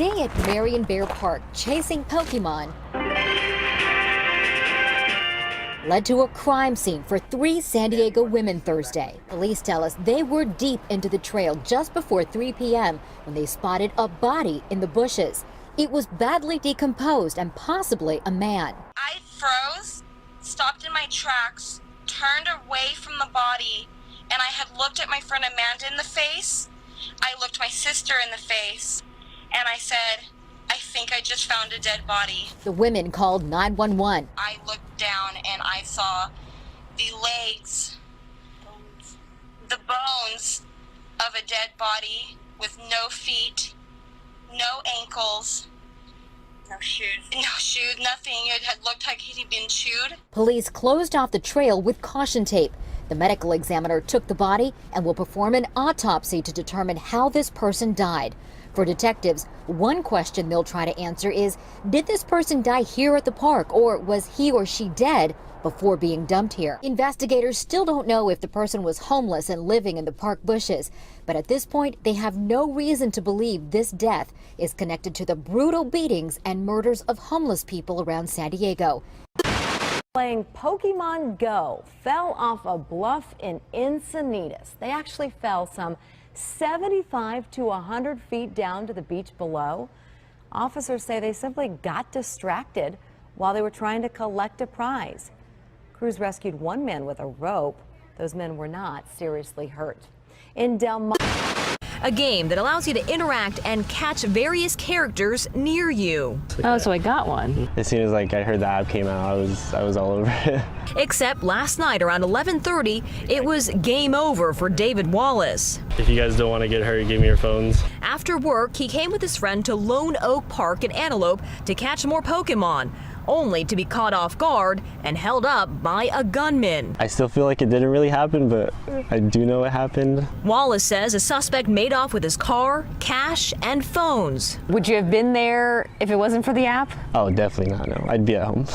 day at Marion Bear Park chasing Pokemon led to a crime scene for 3 San Diego women Thursday. Police tell us they were deep into the trail just before 3 p.m. when they spotted a body in the bushes. It was badly decomposed and possibly a man. I froze, stopped in my tracks, turned away from the body, and I had looked at my friend Amanda in the face. I looked my sister in the face, and I said, I think I just found a dead body. The women called 911. I looked down and I saw the legs, the bones of a dead body with no feet, no ankles, no shoes, nothing. It had looked like he'd been chewed. Police closed off the trail with caution tape. The medical examiner took the body and will perform an autopsy to determine how this person died. For detectives, one question they'll try to answer is, did this person die here at the park, or was he or she dead before being dumped here? Investigators still don't know if the person was homeless and living in the park bushes, but at this point, they have no reason to believe this death is connected to the brutal beatings and murders of homeless people around San Diego. Playing Pokemon Go fell off a bluff in Encinitas. They actually fell some 75 to 100 feet down to the beach below. Officers say they simply got distracted while they were trying to collect a prize. Crews rescued one man with a rope. Those men were not seriously hurt. In Del Mar, a game that allows you to interact and catch various characters near you. Oh, so I got one. As soon as I heard the app came out, I was all over it. Except last night around 11:30, it was game over for David Wallace. If you guys don't want to get hurt, give me your phones. After work, he came with his friend to Lone Oak Park in Antelope to catch more Pokemon, only to be caught off guard and held up by a gunman. I still feel like it didn't really happen, but I do know it happened. Wallace says a suspect made off with his car, cash, and phones. Would you have been there if it wasn't for the app? Oh, definitely not, no. I'd be at home.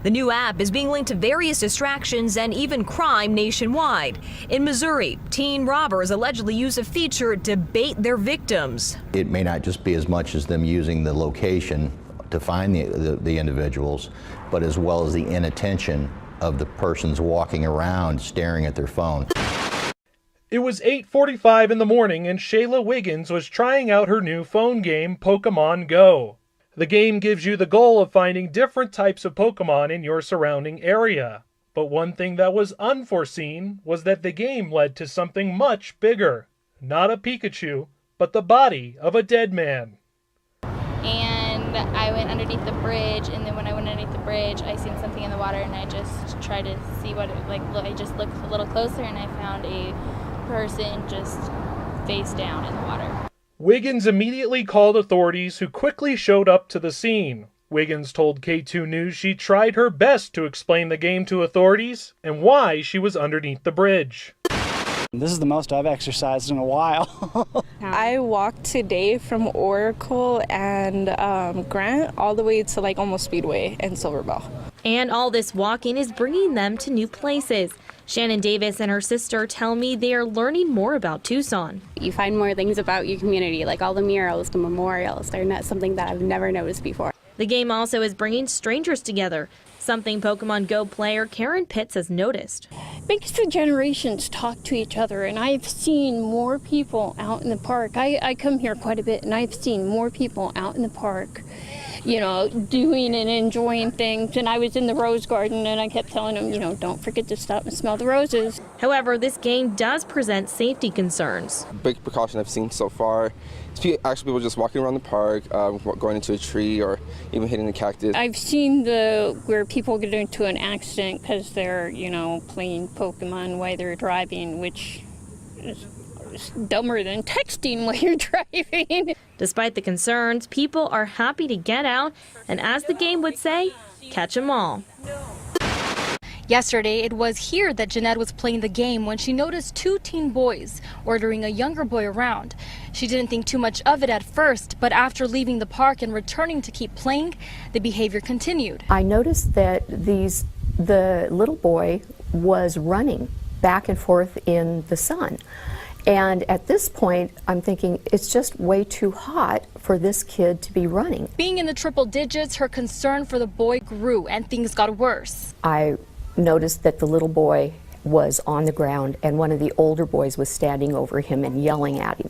The new app is being linked to various distractions and even crime nationwide. In Missouri, teen robbers allegedly use a feature to bait their victims. It may not just be as much as them using the location to find the individuals, but as well as the inattention of the persons walking around staring at their phone. It was 8:45 in the morning and Shayla Wiggins was trying out her new phone game, Pokemon Go. The game gives you the goal of finding different types of Pokemon in your surrounding area. But one thing that was unforeseen was that the game led to something much bigger. Not a Pikachu, but the body of a dead man. And I went underneath the bridge, and then when I went underneath the bridge, I seen something in the water, and I just tried to see what it like. I just looked a little closer, and I found a person just face down in the water. Wiggins immediately called authorities, who quickly showed up to the scene. Wiggins told K2 News she tried her best to explain the game to authorities and why she was underneath the bridge. This is the most I've exercised in a while. I walked today from Oracle and Grant all the way to like almost Speedway and Silver Bell. And all this walking is bringing them to new places. Shannon Davis and her sister tell me they are learning more about Tucson. You find more things about your community, like all the murals, the memorials. They're not something that I've never noticed before. The game also is bringing strangers together, something Pokemon Go player Karen Pitts has noticed. It makes the generations talk to each other, and I've seen more people out in the park. I come here quite a bit, and I've seen more people out in the park, you know, doing and enjoying things. And I was in the rose garden, and I kept telling them, you know, don't forget to stop and smell the roses. However, this game does present safety concerns. Big precaution I've seen so far is actually people just walking around the park, going into a tree, or even hitting the cactus. I've seen where people get into an accident because they're, you know, playing Pokemon while they're driving, which is dumber than texting while you're driving. Despite the concerns, people are happy to get out and, as the game would say, catch 'em all. Yesterday, it was here that Jeanette was playing the game when she noticed 2 teen boys ordering a younger boy around. She didn't think too much of it at first, but after leaving the park and returning to keep playing, the behavior continued. I noticed that the little boy was running back and forth in the sun. And at this point, I'm thinking it's just way too hot for this kid to be running. Being in the triple digits, her concern for the boy grew and things got worse. I noticed that the little boy was on the ground and one of the older boys was standing over him and yelling at him.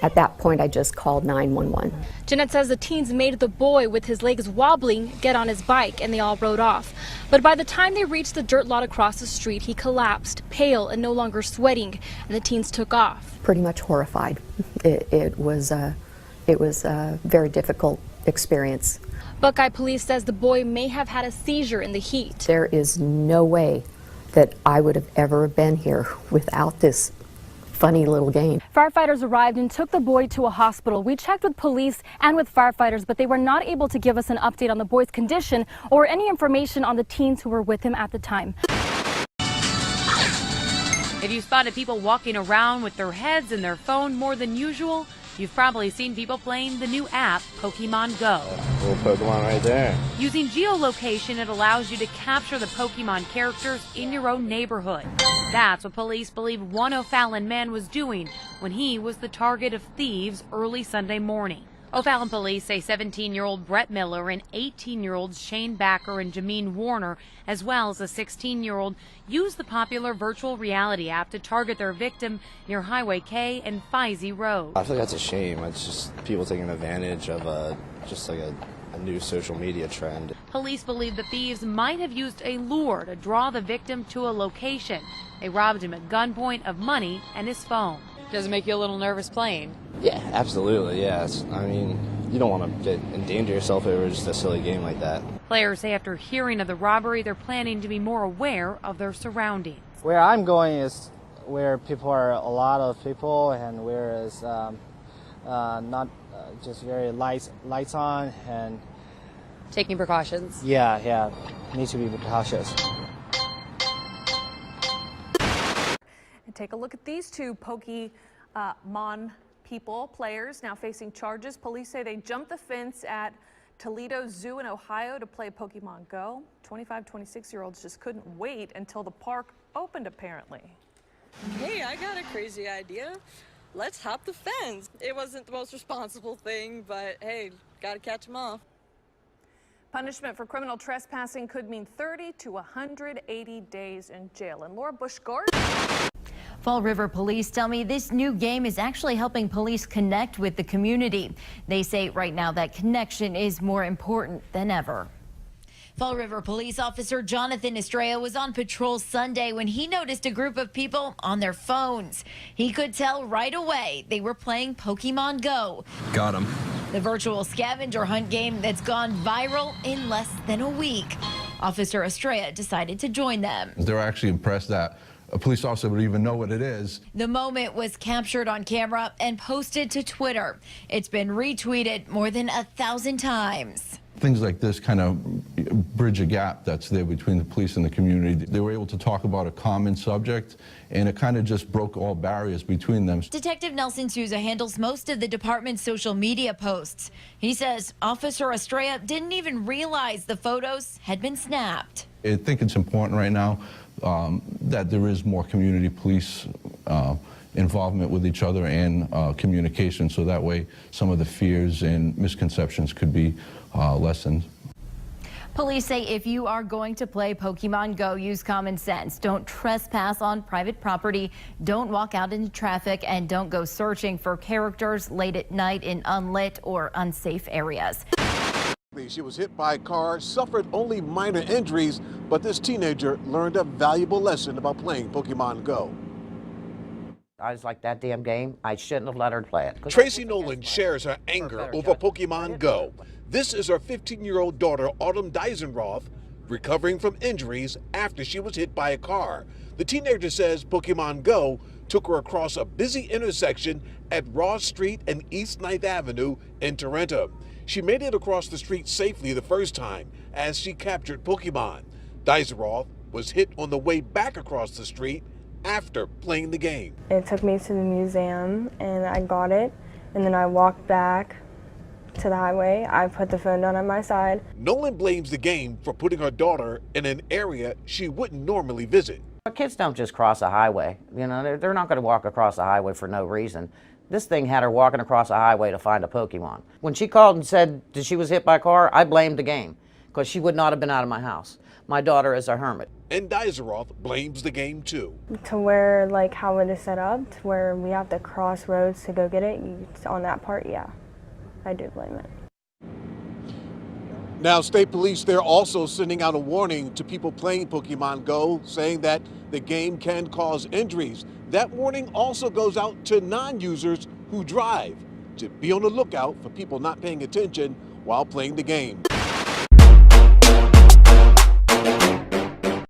At that point, I just called 911. Jeanette says the teens made the boy with his legs wobbling get on his bike and they all rode off. But by the time they reached the dirt lot across the street, he collapsed, pale and no longer sweating, and the teens took off. Pretty much horrified. It was a very difficult experience. Buckeye police says the boy may have had a seizure in the heat. There is no way that I would have ever been here without this funny little game. Firefighters arrived and took the boy to a hospital. We checked with police and with firefighters, but they were not able to give us an update on the boy's condition or any information on the teens who were with him at the time. If you spotted people walking around with their heads in their phone more than usual, you've probably seen people playing the new app, Pokemon Go. Little Pokemon right there. Using geolocation, it allows you to capture the Pokemon characters in your own neighborhood. That's what police believe one O'Fallon man was doing when he was the target of thieves early Sunday morning. O'Fallon police say 17-year-old Brett Miller and 18-year-olds Shane Backer and Jameen Warner, as well as a 16-year-old, used the popular virtual reality app to target their victim near Highway K and Feisey Road. I feel like that's a shame. It's just people taking advantage of a new social media trend. Police believe the thieves might have used a lure to draw the victim to a location. They robbed him at gunpoint of money and his phone. Does it make you a little nervous playing? Yeah, absolutely, yes. I mean, you don't want to endanger yourself over just a silly game like that. Players say after hearing of the robbery, they're planning to be more aware of their surroundings. Where I'm going is where people are a lot of people and where is not just very lights on and Taking precautions. yeah, need to be cautious. Take a look at these two Pokemon players now facing charges. Police say they jumped the fence at Toledo Zoo in Ohio to play Pokemon Go. 25, 26-year-olds just couldn't wait until the park opened, apparently. Hey, I got a crazy idea. Let's hop the fence. It wasn't the most responsible thing, but hey, gotta catch them all. Punishment for criminal trespassing could mean 30 to 180 days in jail. And Laura Bush-Gard. Fall River police tell me this new game is actually helping police connect with the community. They say right now that connection is more important than ever. Fall River police officer Jonathan Estrella was on patrol Sunday when he noticed a group of people on their phones. He could tell right away they were playing Pokemon Go. Got him. The virtual scavenger hunt game that's gone viral in less than a week. Officer Estrella decided to join them. They're actually impressed that a police officer would even know what it is. The moment was captured on camera and posted to Twitter. It's been retweeted more than 1,000 times. Things like this kind of bridge a gap that's there between the police and the community. They were able to talk about a common subject, and it kind of just broke all barriers between them. Detective Nelson Souza handles most of the department's social media posts. He says Officer Estrella didn't even realize the photos had been snapped. I think it's important right now that there is more community police involvement with each other and communication, so that way some of the fears and misconceptions could be lessened. Police say if you are going to play Pokemon Go, use common sense. Don't trespass on private property, don't walk out into traffic, and don't go searching for characters late at night in unlit or unsafe areas. She was hit by a car, suffered only minor injuries, but this teenager learned a valuable lesson about playing Pokemon Go. I was like, that damn game, I shouldn't have let her play it. Tracy Nolan shares her anger over Pokemon Go. This is her 15-year-old daughter, Autumn Deisenroth, recovering from injuries after she was hit by a car. The teenager says Pokemon Go took her across a busy intersection at Ross Street and East 9th Avenue in Tarentum. She made it across the street safely the first time as she captured Pokemon. Deisenroth was hit on the way back across the street after playing the game. It took me to the museum and I got it, and then I walked back to the highway. I put the phone down on my side. Nolan blames the game for putting her daughter in an area she wouldn't normally visit. Kids don't just cross a highway. You know, they're not going to walk across the highway for no reason. This thing had her walking across a highway to find a Pokemon. When she called and said that she was hit by a car, I blamed the game because she would not have been out of my house. My daughter is a hermit. And Deiseroth blames the game too. To where, like, how it is set up, to where we have to cross roads to go get it, on that part, yeah, I do blame it. Now, state police, they're also sending out a warning to people playing Pokemon Go, saying that the game can cause injuries. That warning also goes out to non-users who drive, to be on the lookout for people not paying attention while playing the game.